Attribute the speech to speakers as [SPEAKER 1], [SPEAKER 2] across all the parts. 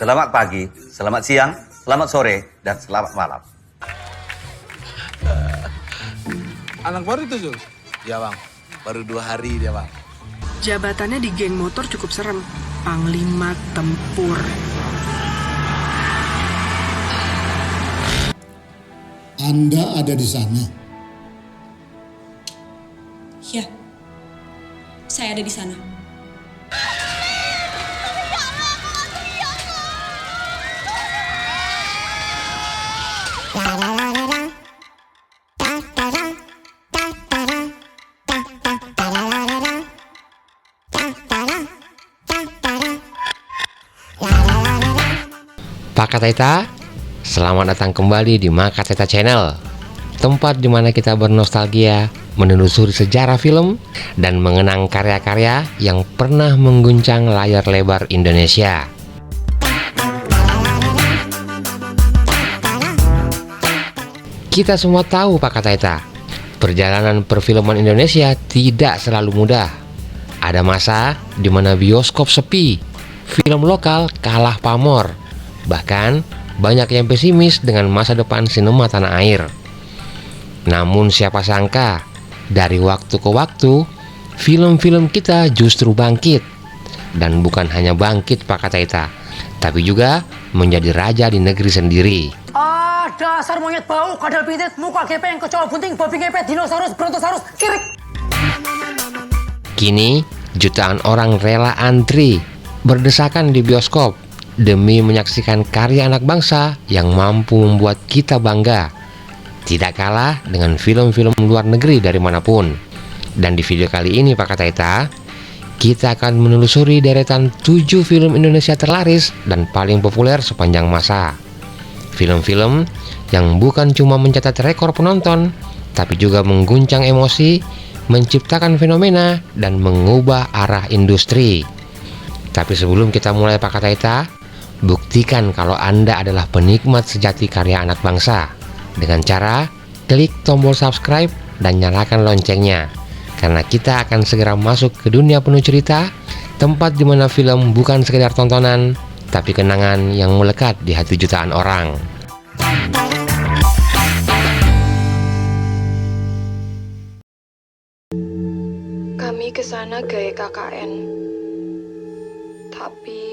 [SPEAKER 1] Selamat pagi, selamat siang, selamat sore, dan selamat malam.
[SPEAKER 2] Anak baru itu, Jul? Ya, Bang. Baru 2 hari dia, Bang.
[SPEAKER 3] Jabatannya di geng motor cukup serem. Panglima Tempur.
[SPEAKER 4] Anda ada di sana.
[SPEAKER 5] Ya, saya ada di sana.
[SPEAKER 6] Pak Kateta, selamat datang kembali di Makateta Channel, tempat di mana kita bernostalgia, menelusuri sejarah film, dan mengenang karya-karya yang pernah mengguncang layar lebar Indonesia. Kita semua tahu Pak Kateta, perjalanan perfilman Indonesia tidak selalu mudah. Ada masa di mana bioskop sepi, film lokal kalah pamor. Bahkan banyak yang pesimis dengan masa depan sinema tanah air. Namun siapa sangka, dari waktu ke waktu, film-film kita justru bangkit. Dan bukan hanya bangkit Pak Kateta, tapi juga menjadi raja di negeri sendiri.
[SPEAKER 7] Dasar monyet bau, kadal pitit, muka gepeng, kecoa bunting, babi ngepet, dinosaurus, brontosaurus, kirik.
[SPEAKER 6] Kini, jutaan orang rela antri, berdesakan di bioskop, demi menyaksikan karya anak bangsa yang mampu membuat kita bangga. Tidak kalah dengan film-film luar negeri dari manapun. Dan di video kali ini Pak Kateta, kita akan menelusuri deretan 7 film Indonesia terlaris dan paling populer sepanjang masa. Film-film yang bukan cuma mencatat rekor penonton, tapi juga mengguncang emosi, menciptakan fenomena, dan mengubah arah industri. Tapi sebelum kita mulai Pak Kateta, buktikan kalau Anda adalah penikmat sejati karya anak bangsa dengan cara klik tombol subscribe dan nyalakan loncengnya, karena kita akan segera masuk ke dunia penuh cerita, tempat di mana film bukan sekedar tontonan, tapi kenangan yang melekat di hati jutaan orang.
[SPEAKER 3] Kami kesana gaya KKN. Tapi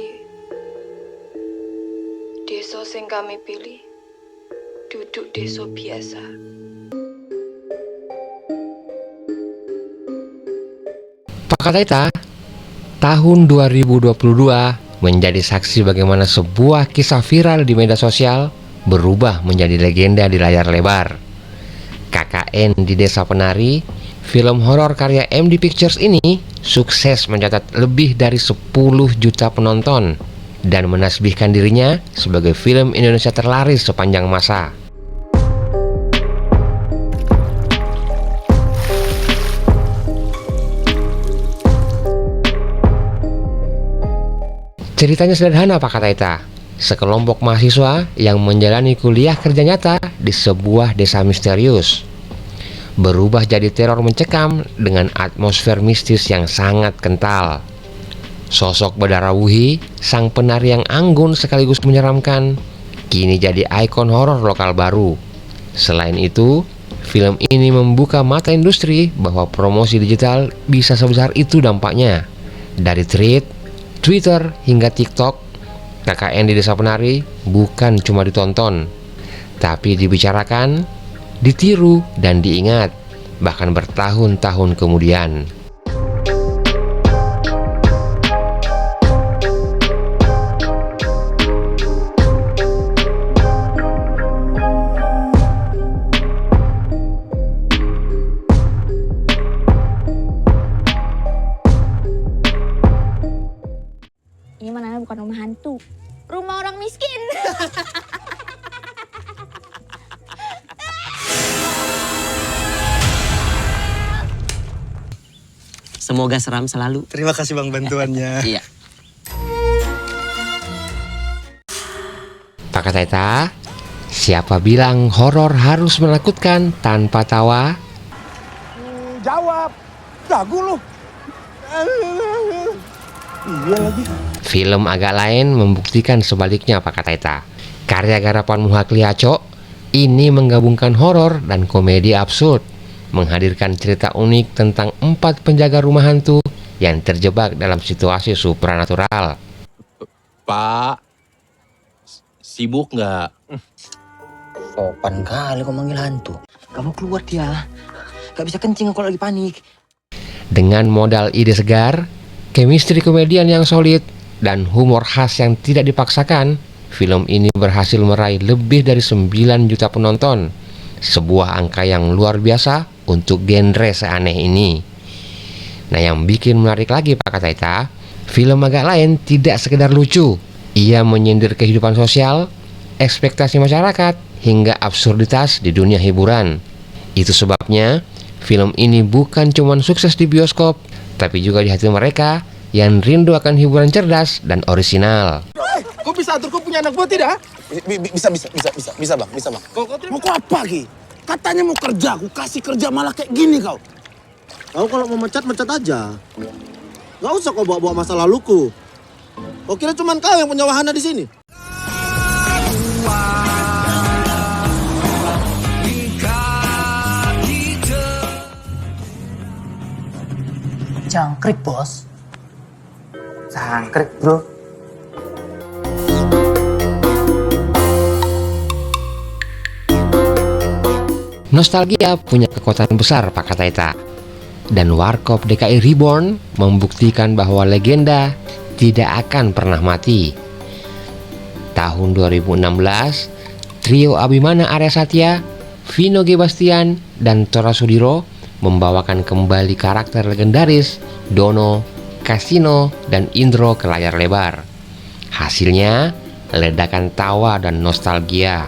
[SPEAKER 3] desa sing kami pilih duduk desa biasa.
[SPEAKER 6] Pak Kateta, tahun 2022 menjadi saksi bagaimana sebuah kisah viral di media sosial berubah menjadi legenda di layar lebar. KKN di Desa Penari, film horor karya MD Pictures ini sukses mencatat lebih dari 10 juta penonton dan menasbihkan dirinya sebagai film Indonesia terlaris sepanjang masa. Ceritanya sederhana Pak Kateta, sekelompok mahasiswa yang menjalani kuliah kerja nyata di sebuah desa misterius berubah jadi teror mencekam dengan atmosfer mistis yang sangat kental. Sosok Badara Wuhi, sang penari yang anggun sekaligus menyeramkan, kini jadi ikon horor lokal baru. Selain itu, film ini membuka mata industri bahwa promosi digital bisa sebesar itu dampaknya. Dari tweet, Twitter, hingga TikTok, KKN di Desa Penari bukan cuma ditonton, tapi dibicarakan, ditiru, dan diingat, bahkan bertahun-tahun kemudian.
[SPEAKER 8] Ini mana bukan rumah hantu, rumah orang miskin.
[SPEAKER 7] Semoga seram selalu.
[SPEAKER 9] Terima kasih Bang bantuannya.
[SPEAKER 7] Iya.
[SPEAKER 6] Pak Kateta, siapa bilang horor harus menakutkan tanpa tawa?
[SPEAKER 2] Jawab. Lagu lu.
[SPEAKER 6] Film agak lain membuktikan sebaliknya Pak Kataita. Karya garapan Muha Kliaco ini menggabungkan horor dan komedi absurd, menghadirkan cerita unik tentang 4 penjaga rumah hantu yang terjebak dalam situasi supranatural.
[SPEAKER 2] Pak, sibuk nggak?
[SPEAKER 9] Sopan kali kau manggil hantu. Kamu keluar dia. Gak bisa kencing kalau lagi panik.
[SPEAKER 6] Dengan modal ide segar, chemistry komedian yang solid, dan humor khas yang tidak dipaksakan, film ini berhasil meraih lebih dari 9 juta penonton. Sebuah angka yang luar biasa untuk genre seaneh ini. Nah, yang bikin menarik lagi Pak Kataita, film agak lain tidak sekedar lucu. Ia menyindir kehidupan sosial, ekspektasi masyarakat, hingga absurditas di dunia hiburan. Itu sebabnya film ini bukan cuma sukses di bioskop, tapi juga di hati mereka yang rindu akan hiburan cerdas dan orisinal.
[SPEAKER 2] Kau bisa atur kau punya anak buah tidak?
[SPEAKER 10] Bisa bang. Mau kau apa Ki? Katanya mau kerja, aku kasih kerja malah kayak gini kau. Kau kalau mau mecat aja. Gak usah kau bawa masa laluku. Kau kira cuma kau yang punya wahana di sini?
[SPEAKER 7] Jangkrik, bos.
[SPEAKER 9] Sangkrik bro.
[SPEAKER 6] Nostalgia punya kekuatan besar Pak Kataita. Dan Warkop DKI Reborn membuktikan bahwa legenda tidak akan pernah mati. Tahun 2016, trio Abimana Arya Satya, Vino G. Bastian, dan Tora Sudiro membawakan kembali karakter legendaris Dono, Kasino, dan Indro ke layar lebar. Hasilnya, ledakan tawa dan nostalgia.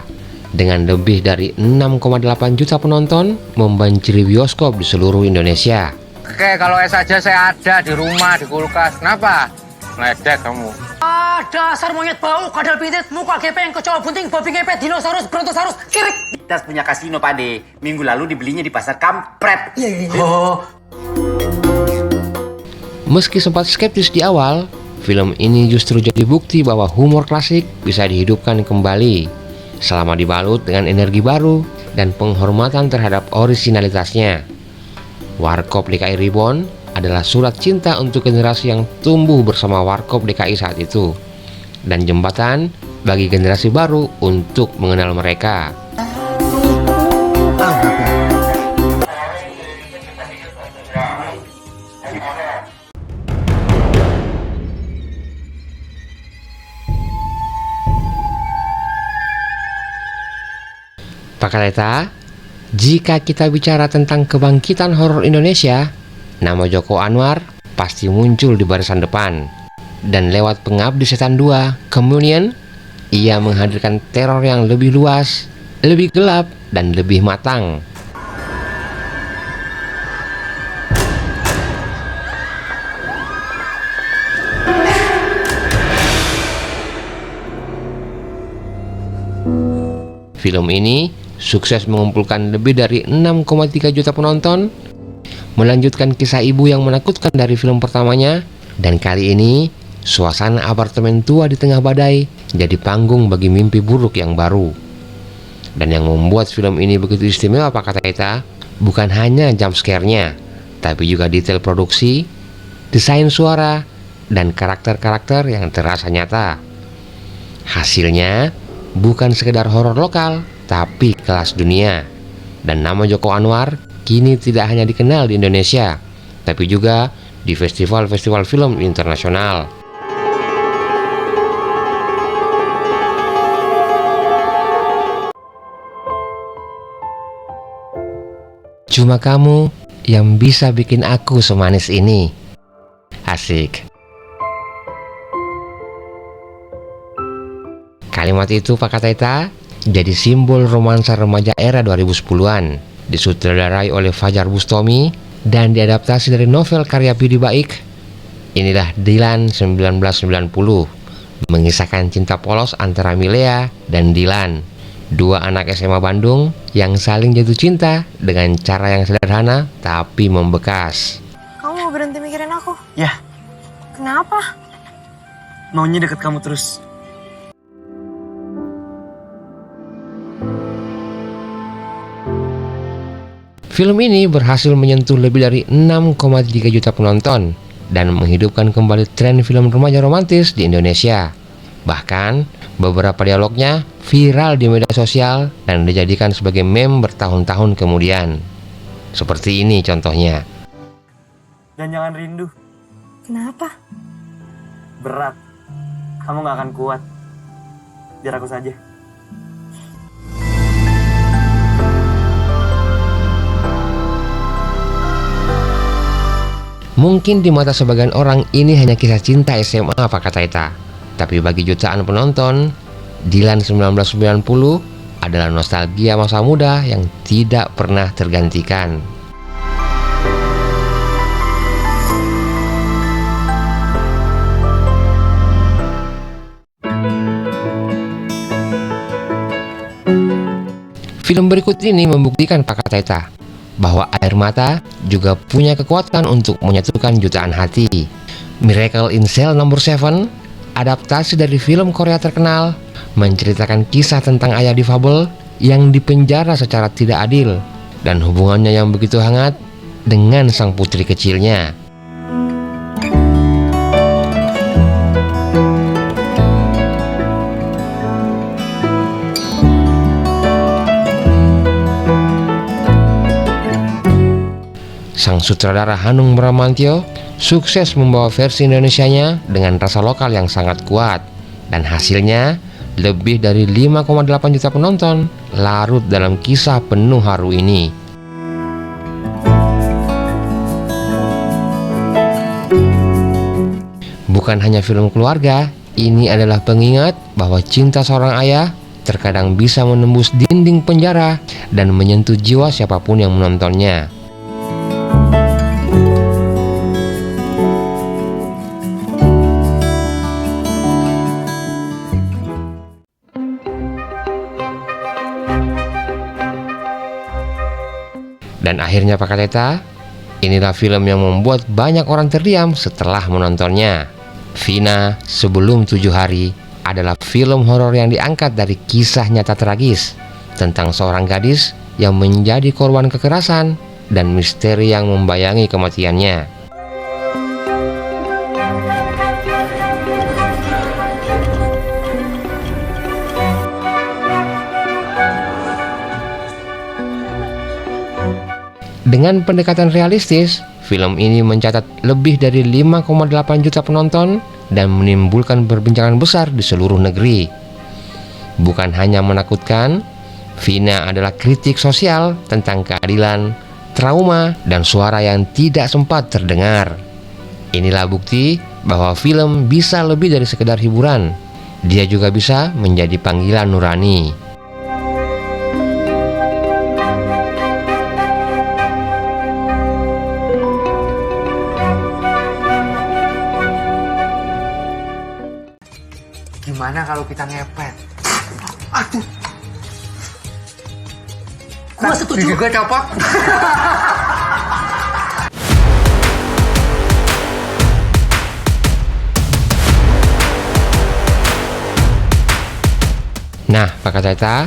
[SPEAKER 6] Dengan lebih dari 6,8 juta penonton membanjiri bioskop di seluruh Indonesia.
[SPEAKER 11] Oke, kalau es aja saya ada di rumah, di kulkas. Kenapa? Ngeledek kamu.
[SPEAKER 7] Dasar monyet bau, kadal pitit, muka gepeng, kecoa bunting, babi ngepet, dinosaurus, brontosaurus, kirik.
[SPEAKER 9] Tas punya kasino Pak De. Minggu lalu dibelinya di pasar kampret.
[SPEAKER 7] Oh.
[SPEAKER 6] Meski sempat skeptis di awal, film ini justru jadi bukti bahwa humor klasik bisa dihidupkan kembali selama dibalut dengan energi baru dan penghormatan terhadap orisinalitasnya. Warkop DKI Reborn adalah surat cinta untuk generasi yang tumbuh bersama Warkop DKI saat itu, dan jembatan bagi generasi baru untuk mengenal mereka. Pak Kataita, jika kita bicara tentang kebangkitan horor Indonesia, nama Joko Anwar pasti muncul di barisan depan. Dan lewat Pengabdi Setan 2, Communion, ia menghadirkan teror yang lebih luas, lebih gelap, dan lebih matang. Film ini sukses mengumpulkan lebih dari 6,3 juta penonton, melanjutkan kisah ibu yang menakutkan dari film pertamanya, dan kali ini suasana apartemen tua di tengah badai jadi panggung bagi mimpi buruk yang baru. Dan yang membuat film ini begitu istimewa Pak Kataita, bukan hanya jump scare-nya, tapi juga detail produksi, desain suara, dan karakter-karakter yang terasa nyata. Hasilnya bukan sekedar horor lokal, tapi kelas dunia. Dan nama Joko Anwar kini tidak hanya dikenal di Indonesia, tapi juga di festival-festival film internasional. Cuma kamu yang bisa bikin aku semanis ini. Asik. Kalimat itu Pak Kataita jadi simbol romansa remaja era 2010-an, disutradarai oleh Fajar Bustomi dan diadaptasi dari novel karya Pidi Baik. Inilah Dilan 1990, mengisahkan cinta polos antara Milea dan Dilan, dua anak SMA Bandung yang saling jatuh cinta dengan cara yang sederhana tapi membekas.
[SPEAKER 8] Kamu mau berhenti mikirin aku?
[SPEAKER 9] Ya.
[SPEAKER 8] Kenapa?
[SPEAKER 9] maunya deket kamu terus.
[SPEAKER 6] Film ini berhasil menyentuh lebih dari 6,3 juta penonton dan menghidupkan kembali tren film remaja romantis di Indonesia. Bahkan, beberapa dialognya viral di media sosial dan dijadikan sebagai meme bertahun-tahun kemudian. Seperti ini contohnya.
[SPEAKER 9] Dan jangan rindu.
[SPEAKER 8] Kenapa?
[SPEAKER 9] Berat. Kamu gak akan kuat. Biar aku saja.
[SPEAKER 6] Mungkin di mata sebagian orang ini hanya kisah cinta SMA Pak Kataita. Tapi bagi jutaan penonton, Dilan 1990 adalah nostalgia masa muda yang tidak pernah tergantikan. Film berikut ini membuktikan Pak Kataita bahwa air mata juga punya kekuatan untuk menyatukan jutaan hati. Miracle in Cell No. 7, adaptasi dari film Korea terkenal, menceritakan kisah tentang ayah difabel yang dipenjara secara tidak adil dan hubungannya yang begitu hangat dengan sang putri kecilnya. Sang sutradara Hanung Bramantyo sukses membawa versi Indonesianya dengan rasa lokal yang sangat kuat, dan hasilnya lebih dari 5,8 juta penonton larut dalam kisah penuh haru ini. Bukan hanya film keluarga, ini adalah pengingat bahwa cinta seorang ayah terkadang bisa menembus dinding penjara dan menyentuh jiwa siapapun yang menontonnya. Dan akhirnya Pak Kataita, inilah film yang membuat banyak orang terdiam setelah menontonnya. Vina Sebelum 7 Hari adalah film horor yang diangkat dari kisah nyata tragis tentang seorang gadis yang menjadi korban kekerasan dan misteri yang membayangi kematiannya. Dengan pendekatan realistis, film ini mencatat lebih dari 5,8 juta penonton dan menimbulkan perbincangan besar di seluruh negeri. Bukan hanya menakutkan, Vina adalah kritik sosial tentang keadilan, trauma, dan suara yang tidak sempat terdengar. Inilah bukti bahwa film bisa lebih dari sekedar hiburan. Dia juga bisa menjadi panggilan nurani.
[SPEAKER 11] Gimana kalau kita ngepet?
[SPEAKER 7] Aduh. Gua setuju.
[SPEAKER 11] Juga copot.
[SPEAKER 6] Nah, Pak Kataita,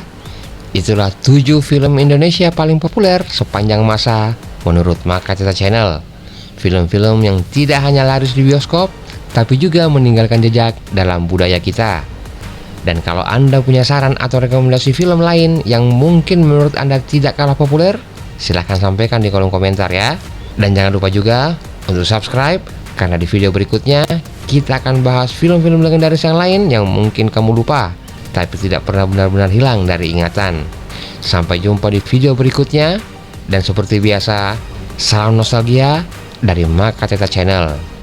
[SPEAKER 6] itulah 7 film Indonesia paling populer sepanjang masa menurut Mak Kataita Channel. Film-film yang tidak hanya laris di bioskop, tapi juga meninggalkan jejak dalam budaya kita. Dan kalau Anda punya saran atau rekomendasi film lain yang mungkin menurut Anda tidak kalah populer, silahkan sampaikan di kolom komentar ya. Dan jangan lupa juga untuk subscribe, karena di video berikutnya kita akan bahas film-film legendaris yang lain yang mungkin kamu lupa, tapi tidak pernah benar-benar hilang dari ingatan. Sampai jumpa di video berikutnya, dan seperti biasa, salam nostalgia dari Mak Kataita Channel.